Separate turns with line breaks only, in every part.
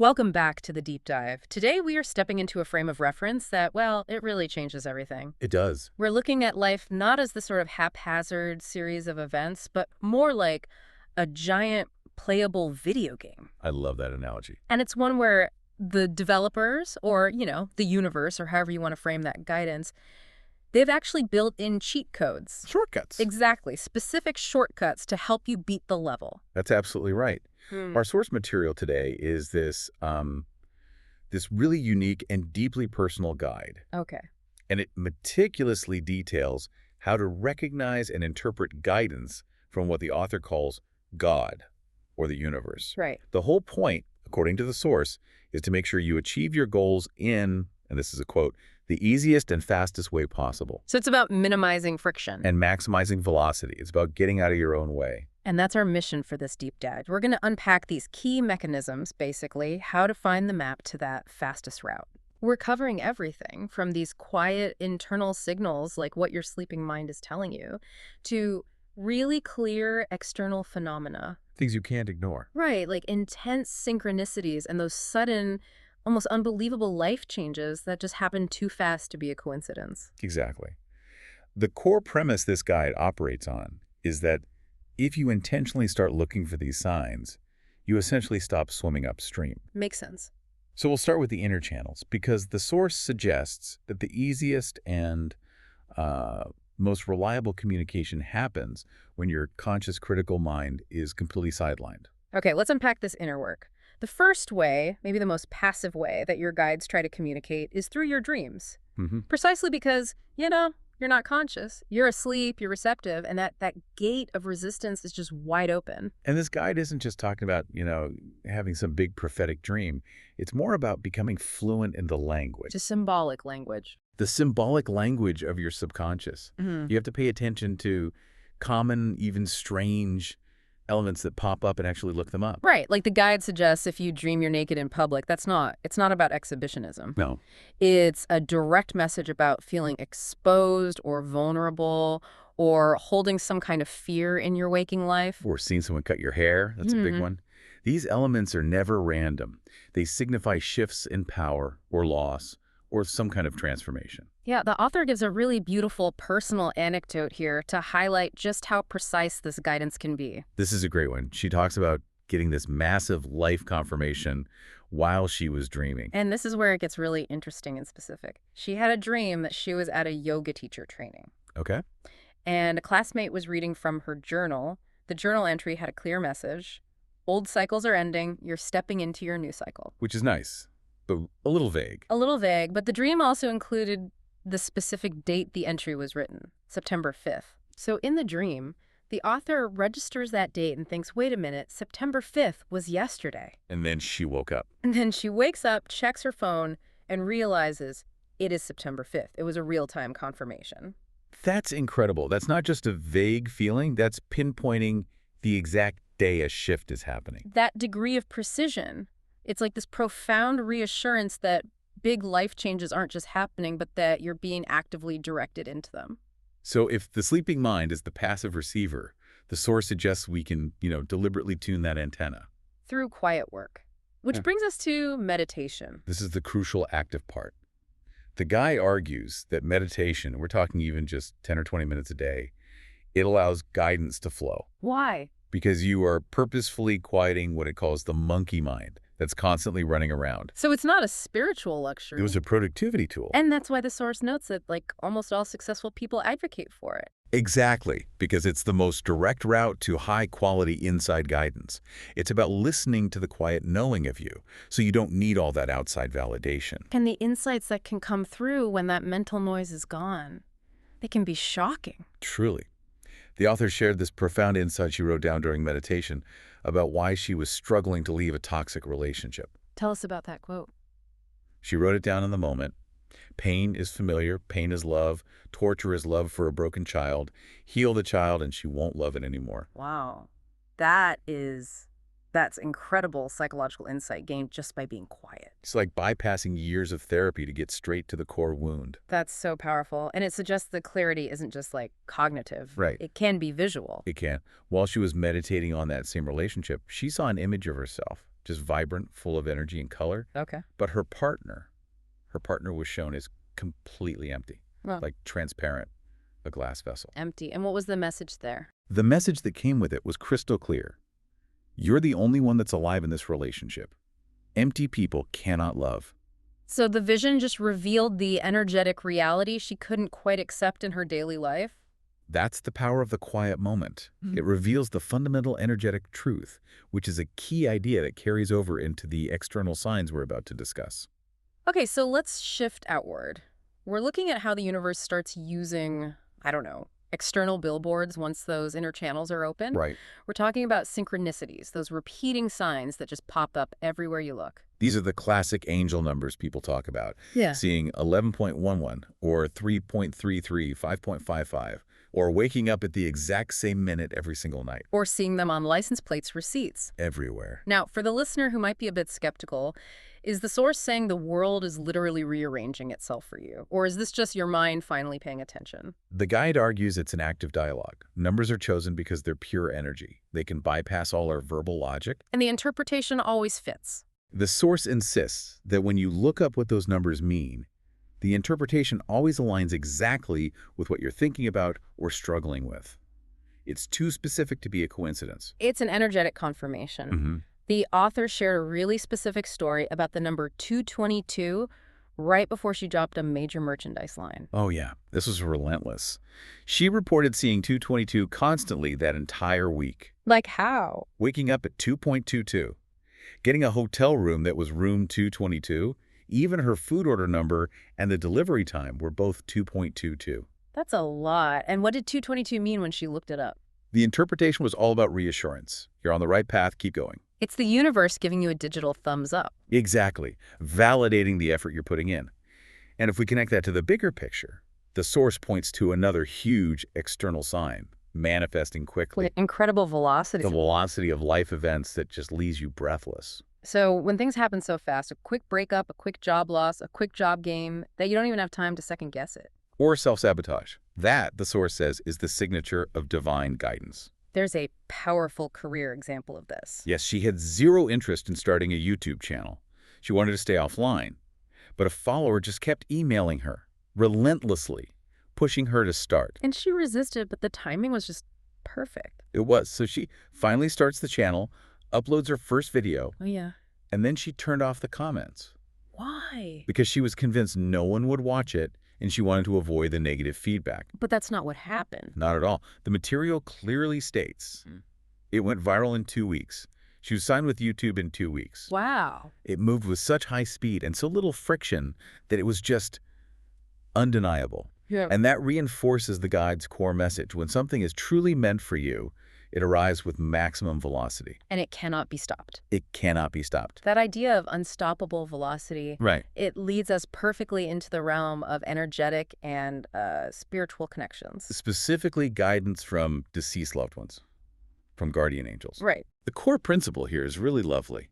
Welcome back to the deep dive. Today we are stepping into a frame of reference that, well, it really changes everything.
It does.
We're looking at life not as the sort of haphazard series of events, but more like a giant playable video game.
I love that analogy.
And it's one where the developers, or, the universe, or however you want to frame that guidance, they've actually built in cheat codes.
Shortcuts.
Exactly. Specific shortcuts to help you beat the level.
That's absolutely right. Our source material today is this really unique and deeply personal guide.
Okay.
And it meticulously details how to recognize and interpret guidance from what the author calls God or the universe.
Right.
The whole point, according to the source, is to make sure you achieve your goals in, and this is a quote, the easiest and fastest way possible.
So it's about minimizing friction.
And maximizing velocity. It's about getting out of your own way.
And that's our mission for this deep dive. We're going to unpack these key mechanisms, basically, how to find the map to that fastest route. We're covering everything from these quiet internal signals, like what your sleeping mind is telling you, to really clear external phenomena.
Things you can't ignore.
Right, like intense synchronicities and those sudden, almost unbelievable life changes that just happen too fast to be a coincidence.
Exactly. The core premise this guide operates on is that if you intentionally start looking for these signs, you essentially stop swimming upstream.
Makes sense.
So we'll start with the inner channels, because the source suggests that the easiest and most reliable communication happens when your conscious critical mind is completely sidelined.
Okay, let's unpack this inner work. The first way, maybe the most passive way that your guides try to communicate is through your dreams. Precisely because, you're not conscious. You're asleep, you're receptive, and that gate of resistance is just wide open.
And this guide isn't just talking about, having some big prophetic dream. It's more about becoming fluent in the language.
Just symbolic language.
The symbolic language of your subconscious. You have to pay attention to common, even strange elements that pop up and actually look them up.
Right. Like the guide suggests if you dream you're naked in public, it's not about exhibitionism.
No.
It's a direct message about feeling exposed or vulnerable or holding some kind of fear in your waking life.
Or seeing someone cut your hair. That's a big one. These elements are never random. They signify shifts in power or loss or some kind of transformation.
Yeah, the author gives a really beautiful personal anecdote here to highlight just how precise this guidance can be.
This is a great one. She talks about getting this massive life confirmation while she was dreaming.
And this is where it gets really interesting and specific. She had a dream that she was at a yoga teacher training.
Okay.
And a classmate was reading from her journal. The journal entry had a clear message. Old cycles are ending. You're stepping into your new cycle.
Which is nice, but a little vague.
A little vague, but the dream also included the specific date the entry was written, September 5th. So in the dream, the author registers that date and thinks, wait a minute, September 5th was yesterday.
And then she woke up.
And then she wakes up, checks her phone, and realizes it is September 5th. It was a real-time confirmation.
That's incredible. That's not just a vague feeling. That's pinpointing the exact day a shift is happening.
That degree of precision, it's like this profound reassurance that big life changes aren't just happening, but that you're being actively directed into them.
So if the sleeping mind is the passive receiver, the source suggests we can, deliberately tune that antenna.
Through quiet work. Which
Yeah.
brings us to meditation.
This is the crucial active part. The guy argues that meditation, we're talking even just 10 or 20 minutes a day, it allows guidance to flow.
Why?
Because you are purposefully quieting what it calls the monkey mind that's constantly running around.
So it's not a spiritual luxury.
It was a productivity tool.
And that's why the source notes that, almost all successful people advocate for it.
Exactly, because it's the most direct route to high-quality inside guidance. It's about listening to the quiet knowing of you, so you don't need all that outside validation.
And the insights that can come through when that mental noise is gone, they can be shocking.
Truly. The author shared this profound insight she wrote down during meditation about why she was struggling to leave a toxic relationship.
Tell us about that quote.
She wrote it down in the moment. Pain is familiar. Pain is love. Torture is love for a broken child. Heal the child and she won't love it anymore.
Wow. That's incredible psychological insight gained just by being quiet.
It's like bypassing years of therapy to get straight to the core wound.
That's so powerful. And it suggests that clarity isn't just cognitive.
Right.
It can be visual.
It can. While she was meditating on that same relationship, she saw an image of herself. just vibrant, full of energy and color.
Okay.
But her partner was shown as completely empty,
Well,
like transparent, a glass vessel.
empty. And what was the message there?
The message that came with it was crystal clear. You're the only one that's alive in this relationship. Empty people cannot love.
So the vision just revealed the energetic reality she couldn't quite accept in her daily life?
That's the power of the quiet moment. It reveals the fundamental energetic truth, which is a key idea that carries over into the external signs we're about to discuss.
Okay, so let's shift outward. We're looking at how the universe starts using, I don't know, external billboards once those inner channels are open.
Right.
We're talking about synchronicities, those repeating signs that just pop up everywhere you look.
These are the classic angel numbers people talk about.
Yeah.
Seeing 11.11 or 3.33, 5.55, or waking up at the exact same minute every single night.
Or seeing them on license plates, receipts.
Everywhere.
Now, for the listener who might be a bit skeptical, is the source saying the world is literally rearranging itself for you? Or is this just your mind finally paying attention?
The guide argues it's an active dialogue. Numbers are chosen because they're pure energy. They can bypass all our verbal logic.
And the interpretation always fits.
The source insists that when you look up what those numbers mean, the interpretation always aligns exactly with what you're thinking about or struggling with. It's too specific to be a coincidence.
It's an energetic confirmation. The author shared a really specific story about the number 222 right before she dropped a major merchandise line.
Oh yeah, this was relentless. She reported seeing 222 constantly that entire week.
Like how?
Waking up at 2.22, getting a hotel room that was room 222, even her food order number and the delivery time were both 2.22.
That's a lot. And what did 222 mean when she looked it up?
The interpretation was all about reassurance. You're on the right path, keep going.
It's the universe giving you a digital thumbs up.
Exactly, validating the effort you're putting in. And if we connect that to the bigger picture, the source points to another huge external sign, manifesting quickly.
With incredible velocity.
The velocity of life events that just leaves you breathless.
So when things happen so fast, a quick breakup, a quick job loss, a quick job game, that you don't even have time to second guess it.
Or self-sabotage. That, the source says, is the signature of divine guidance.
There's a powerful career example of this.
Yes, she had zero interest in starting a YouTube channel. She wanted to stay offline. But a follower just kept emailing her, relentlessly, pushing her to start.
And she resisted, but the timing was just perfect.
It was. So she finally starts the channel, uploads her first video,
Oh, yeah.
and then she turned off the comments
Why?
because she was convinced no one would watch it and she wanted to avoid the negative feedback.
But that's not what happened.
Not at all. The material clearly states it went viral in 2 weeks. She was signed with YouTube in 2 weeks.
Wow.
It moved with such high speed and so little friction that it was just undeniable.
Yeah.
And that reinforces the guide's core message. When something is truly meant for you, it arrives with maximum velocity.
And it cannot be stopped.
It cannot be stopped.
That idea of unstoppable velocity,
Right.
it leads us perfectly into the realm of energetic and spiritual connections.
Specifically guidance from deceased loved ones, from guardian angels.
Right.
The core principle here is really lovely.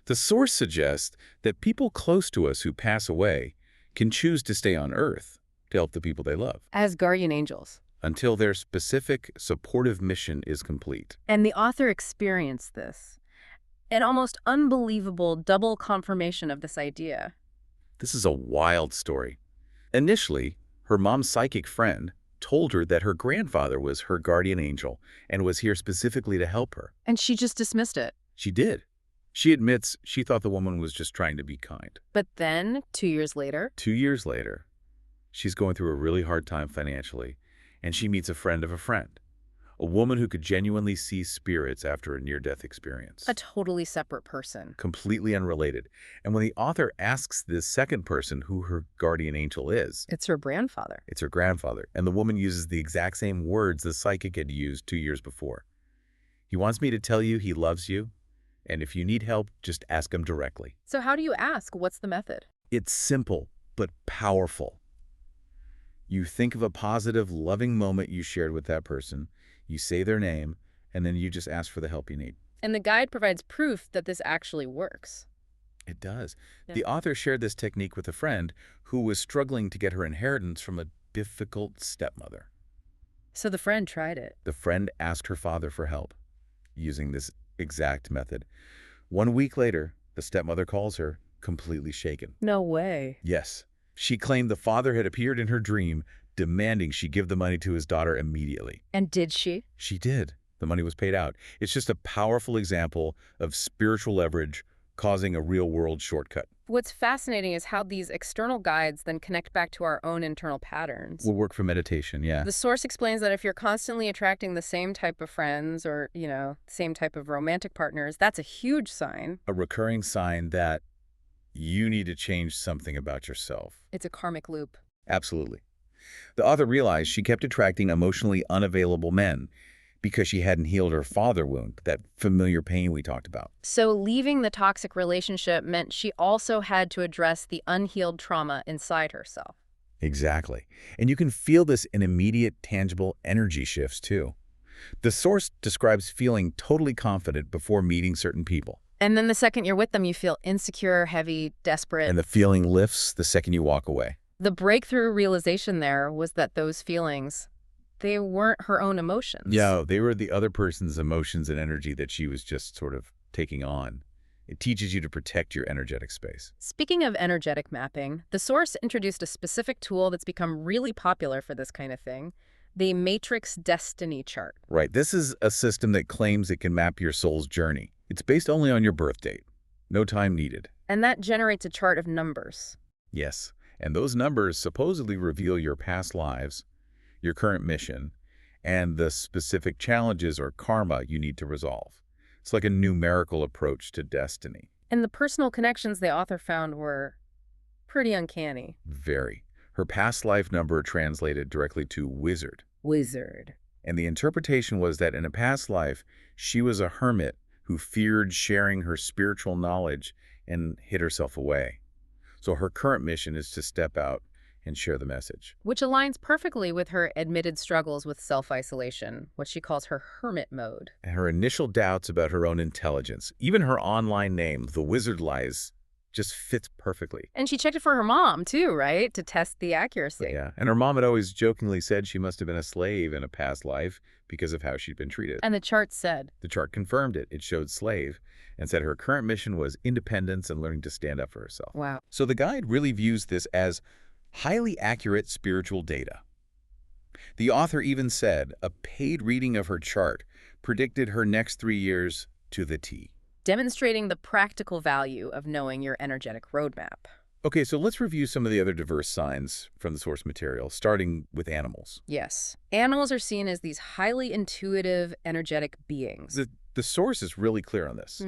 The source suggests that people close to us who pass away can choose to stay on Earth to help the people they love
As guardian angels.
until their specific supportive mission is complete.
And the author experienced this. An almost unbelievable double confirmation of this idea.
This is a wild story. Initially, her mom's psychic friend told her that her grandfather was her guardian angel and was here specifically to help her.
And she just dismissed it.
She did. She admits she thought the woman was just trying to be kind.
But then, 2 years later,
2 years later, she's going through a really hard time financially, and she meets a friend of a friend, a woman who could genuinely see spirits after a near-death experience.
a totally separate person.
Completely unrelated. And when the author asks this second person who her guardian angel is,
It's her grandfather.
it's her grandfather, and the woman uses the exact same words the psychic had used 2 years before. He wants me to tell you he loves you, and if you need help, just ask him directly.
So how do you ask? What's the method?
It's simple, but powerful. You think of a positive, loving moment you shared with that person, you say their name, and then you just ask for the help you need.
And the guide provides proof that this actually works.
It does.
Yeah.
The author shared this technique with a friend who was struggling to get her inheritance from a difficult stepmother.
So the friend tried it.
The friend asked her father for help using this exact method. 1 week later, the stepmother calls her, completely shaken.
No way.
Yes, she claimed the father had appeared in her dream, demanding she give the money to his daughter immediately.
And did she?
She did. The money was paid out. It's just a powerful example of spiritual leverage causing a real-world shortcut.
What's fascinating is how these external guides then connect back to our own internal patterns.
Will work for meditation, yeah.
The source explains that if you're constantly attracting the same type of friends or, same type of romantic partners, that's a huge sign.
A recurring sign that you need to change something about yourself.
It's a karmic loop.
Absolutely. The author realized she kept attracting emotionally unavailable men because she hadn't healed her father wound, that familiar pain we talked about.
So leaving the toxic relationship meant she also had to address the unhealed trauma inside herself.
Exactly. And you can feel this in immediate, tangible energy shifts, too. The source describes feeling totally confident before meeting certain people.
And then the second you're with them, you feel insecure, heavy, desperate.
And the feeling lifts the second you walk away.
The breakthrough realization there was that those feelings, they weren't her own emotions.
Yeah, they were the other person's emotions and energy that she was just sort of taking on. It teaches you to protect your energetic space.
Speaking of energetic mapping, the source introduced a specific tool that's become really popular for this kind of thing, the Matrix Destiny Chart.
Right. This is a system that claims it can map your soul's journey. It's based only on your birth date. No time needed.
And that generates a chart of numbers.
Yes. And those numbers supposedly reveal your past lives, your current mission, and the specific challenges or karma you need to resolve. It's like a numerical approach to destiny.
And the personal connections the author found were pretty uncanny.
Very. Her past life number translated directly to wizard.
Wizard.
And the interpretation was that in a past life, she was a hermit who feared sharing her spiritual knowledge and hid herself away. So her current mission is to step out and share the message.
Which aligns perfectly with her admitted struggles with self-isolation, what she calls her hermit mode.
And her initial doubts about her own intelligence, even her online name, Thewizardliz, just fits perfectly.
And she checked it for her mom, too, right? To test the accuracy.
Yeah, and her mom had always jokingly said she must have been a slave in a past life because of how she'd been treated.
And the chart said?
The chart confirmed it. It showed slave and said her current mission was independence and learning to stand up for herself.
Wow.
So the guide really views this as highly accurate spiritual data. The author even said a paid reading of her chart predicted her next 3 years to the T.
Demonstrating the practical value of knowing your energetic roadmap.
Okay, so let's review some of the other diverse signs from the source material, starting with animals.
Yes. Animals are seen as these highly intuitive, energetic beings.
The source is really clear on this.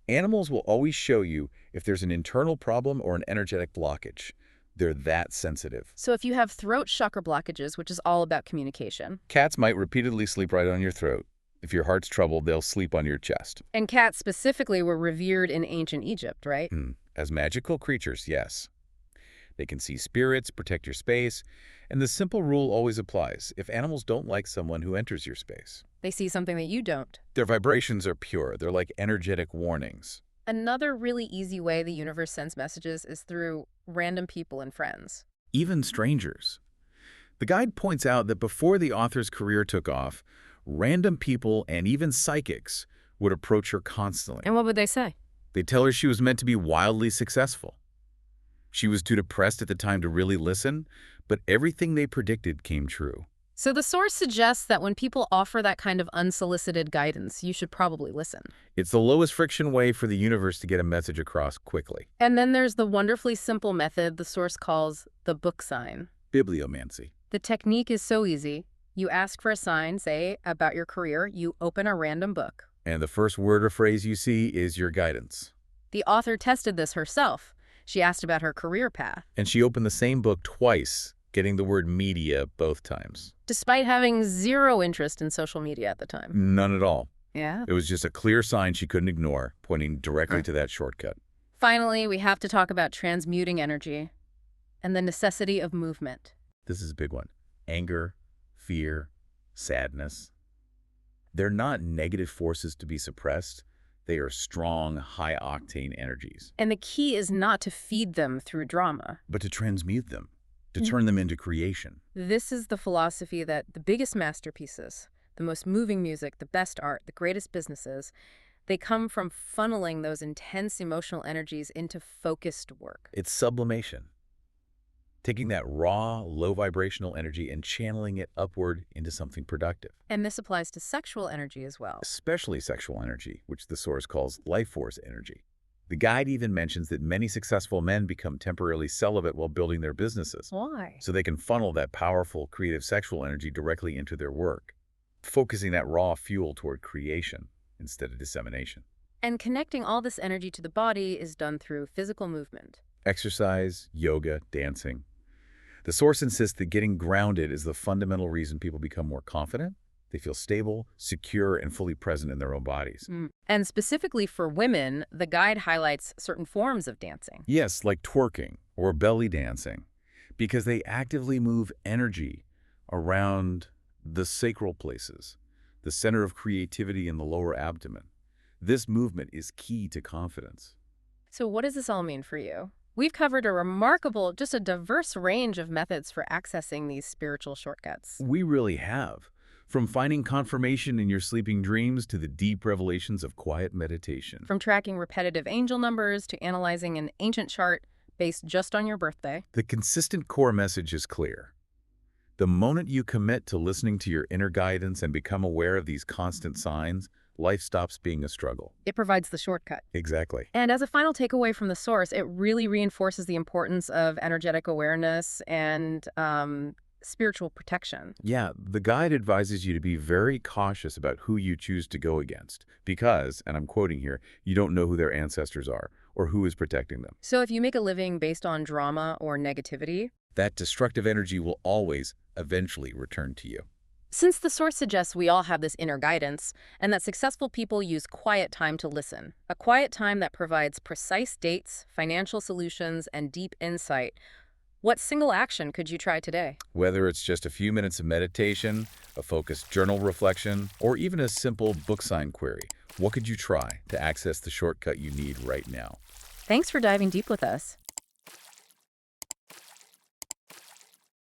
Animals will always show you if there's an internal problem or an energetic blockage. They're that sensitive.
So if you have throat chakra blockages, which is all about communication.
Cats might repeatedly sleep right on your throat. If your heart's troubled, they'll sleep on your chest.
And cats specifically were revered in ancient Egypt, right?
As magical creatures, yes. They can see spirits, protect your space, and the simple rule always applies. If animals don't like someone who enters your space,
they see something that you don't.
Their vibrations are pure. They're like energetic warnings.
Another really easy way the universe sends messages is through random people and friends.
Even strangers. The guide points out that before the author's career took off, random people and even psychics would approach her constantly.
And what would they say?
They'd tell her she was meant to be wildly successful. She was too depressed at the time to really listen, but everything they predicted came true.
So the source suggests that when people offer that kind of unsolicited guidance, you should probably listen.
It's the lowest friction way for the universe to get a message across quickly.
And then there's the wonderfully simple method the source calls the book sign.
Bibliomancy.
The technique is so easy. You ask for a sign, say, about your career, you open a random book.
And the first word or phrase you see is your guidance.
The author tested this herself. She asked about her career path.
And she opened the same book twice, getting the word media both times.
Despite having zero interest in social media at the time.
None at all.
Yeah.
It was just a clear sign she couldn't ignore, pointing directly to that shortcut.
Finally, we have to talk about transmuting energy and the necessity of movement.
This is a big one. Anger, fear, sadness. They're not negative forces to be suppressed. They are strong, high-octane energies.
And the key is not to feed them through drama,
but to transmute them, to turn them into creation.
This is the philosophy that the biggest masterpieces, the most moving music, the best art, the greatest businesses, They come from funneling those intense emotional energies into focused work.
It's sublimation, taking that raw, low vibrational energy and channeling it upward into something productive.
And this applies to sexual energy as well.
Especially sexual energy, which the source calls life force energy. The guide even mentions that many successful men become temporarily celibate while building their businesses,
Why?
so they can funnel that powerful, creative sexual energy directly into their work, focusing that raw fuel toward creation instead of dissemination.
And connecting all this energy to the body is done through physical movement.
Exercise, yoga, dancing. The source insists that getting grounded is the fundamental reason people become more confident. They feel stable, secure, and fully present in their own bodies.
And specifically for women, the guide highlights certain forms of dancing.
Yes, like twerking or belly dancing, because they actively move energy around the sacral places, the center of creativity in the lower abdomen. This movement is key to confidence.
So what does this all mean for you? We've covered a remarkable, just a diverse range of methods for accessing these spiritual shortcuts.
We really have. From finding confirmation in your sleeping dreams to the deep revelations of quiet meditation.
From tracking repetitive angel numbers to analyzing an ancient chart based just on your birthday.
The consistent core message is clear. The moment you commit to listening to your inner guidance and become aware of these constant signs, life stops being a struggle.
It provides the shortcut.
Exactly.
And as a final takeaway from the source, it really reinforces the importance of energetic awareness and spiritual protection.
Yeah, the guide advises you to be very cautious about who you choose to go against because, and I'm quoting here, you don't know who their ancestors are or who is protecting them.
So if you make a living based on drama or negativity,
That destructive energy will always, eventually return to you.
since the source suggests we all have this inner guidance and that successful people use quiet time to listen, a quiet time that provides precise dates, financial solutions, and deep insight, what single action could you try today?
Whether it's just a few minutes of meditation, a focused journal reflection, or even a simple book sign query, what could you try to access the shortcut you need right now?
Thanks for diving deep with us.